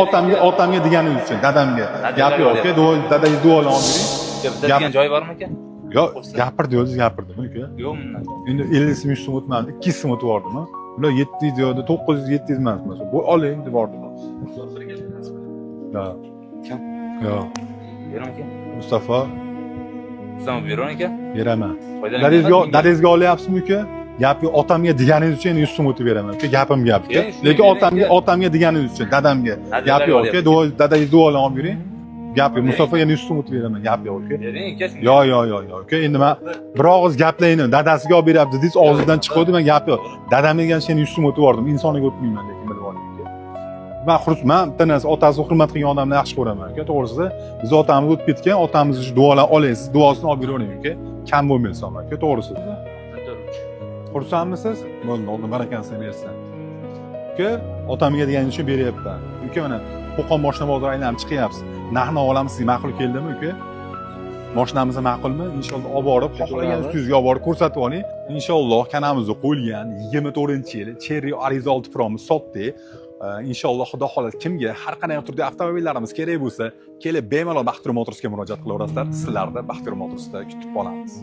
Otamga deganingiz uchun, dadamga. Gap yo'q, aka. Dadangiz duolan olib bering. Bitadigan joyi bormi aka? Yo'q, gapirdi, o'zi gapirdimi, aka? Yo'q bundan. Endi 50 so'm 100 so'm o'tmadi, 200 so'm o'tib bordimi? Ular 700 yo'qdi, 900 700 emas masalan. Bu oling deb bordim. Yo'q. Kim? Yo'q. Beraman aka. Mustafa Sizdan beraman aka. beraman. Foydalangan. Dadangizga olyapsizmi, aka? Gap yo'q, otamga deganingiz uchun 100 so'm o'tib beraman. Aka, gapim gap, aka. Lekin otamga deganingiz uchun, dadamga. Gap yo'q, aka. Dadangiz duolan olib bering. Gap yo'q, Mustafaga 100 so'm o'tib beraman. Gap yo'q, aka. Bering aka. Yo'q, aka. Endi men bir og'iz gaplayni. Dadasiga olib beryapti dedingiz, og'zingizdan chiqdi, men gap yo'q. Dadamga degan seni 100 so'm o'tib bordim. Insoniga o'tmayman, lekin bilib oling, aka. Men bitta narsa, otasini hurmat qilgan odamni yaxshi ko'raman, aka. To'g'risi, biz otamiz o'tib ketgan, otamiz uchun duolar olaysiz, duosini olib beravering, aka. Kam bo'lmaysan, aka. To'g'risi. Xursandmisiz? Bo'ldi, Alloh barakasini bersin. Aka, otamga deganingiz uchun beryapman. Aka, mana Qo'qon mashina bozori aylanib chiqyapsiz. Narxni olamiz, sizga ma'qul keldimi, aka? Mashinamiz ma'qulmi? Inshaalloh olib borib, xohlagan ustingizga olib borib ko'rsatib oling. Inshaalloh kanalimizni qo'yilgan 24-yil Cherry Ariza 6 Pro'ni sotdik. Inshaalloh Xudo xohlasa kimga har qanday turdagi avtomobillarimiz kerak bo'lsa, kelib bemalol Baxtiyor Motorsga murojaat qilaverasizlar. Sizlarni Baxtiyor Motorsda kutib qolamiz.